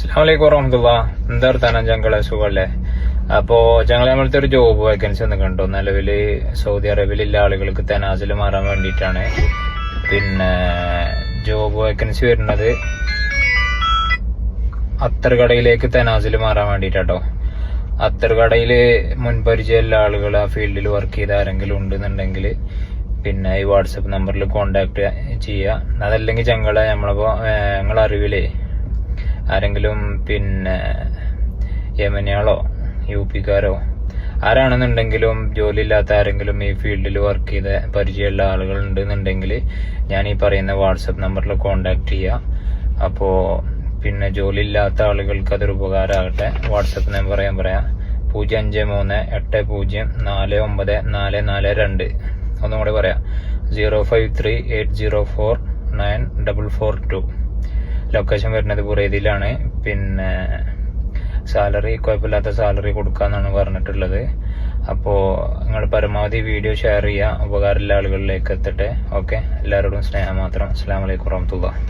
അസ്സലാമലൈക്കും വറഹ്മത്തുള്ളാ. എന്താ വർത്താനം ചങ്കളെ, സുഖല്ലേ? അപ്പോ ചങ്ങളെ നമ്മളത്തെ ഒരു ജോബ് വേക്കൻസി ഒന്ന് കണ്ടു. നിലവില് സൗദി അറേബ്യയിലുള്ള ആളുകൾക്ക് തെനാസിൽ മാറാൻ വേണ്ടിയിട്ടാണ്. പിന്നെ ജോബ് വേക്കൻസി വരുന്നത് അത്തർകടയിലേക്ക് തെനാസിൽ മാറാൻ വേണ്ടിയിട്ടാട്ടോ. അത്തർകടയില് മുൻപരിചയമുള്ള ആളുകൾ ആ ഫീൽഡിൽ വർക്ക് ചെയ്ത ആരെങ്കിലും ഉണ്ടെന്നുണ്ടെങ്കിൽ പിന്നെ ഈ വാട്സപ്പ് നമ്പറിൽ കോണ്ടാക്ട് ചെയ്യുക. അതല്ലെങ്കിൽ ചങ്ങളെ ഞങ്ങളെ അറിവിലേ ആരെങ്കിലും പിന്നെ യമനിയാളോ UP-കാരോ ആരാണെന്നുണ്ടെങ്കിലും ജോലി ഇല്ലാത്ത ആരെങ്കിലും ഈ ഫീൽഡിൽ വർക്ക് ചെയ്ത പരിചയമുള്ള ആളുകൾ ഉണ്ടെന്നുണ്ടെങ്കിൽ ഞാൻ ഈ പറയുന്ന വാട്സപ്പ് നമ്പറിൽ കോണ്ടാക്ട് ചെയ്യുക. അപ്പോൾ പിന്നെ ജോലി ഇല്ലാത്ത ആളുകൾക്ക് അതൊരു ഉപകാരമാകട്ടെ. വാട്സപ്പ് നമ്പർ ഞാൻ പറയാം: 0538049442. ഒന്നും കൂടെ പറയാം: 0538049442. ലൊക്കേഷൻ വരുന്നത് ബുറൈദിയിലാണ്. പിന്നെ സാലറി കുഴപ്പമില്ലാത്ത സാലറി കൊടുക്കാന്നാണ് പറഞ്ഞിട്ടുള്ളത്. അപ്പോൾ നിങ്ങൾ പരമാവധി വീഡിയോ ഷെയർ ചെയ്യുക, ഉപകാരമുള്ള ആളുകളിലേക്ക് എത്തട്ടെ. ഓക്കെ, എല്ലാവരോടും സ്നേഹം മാത്രം. അസ്സലാമു അലൈക്കും വറഹ്മത്തുള്ളാഹി.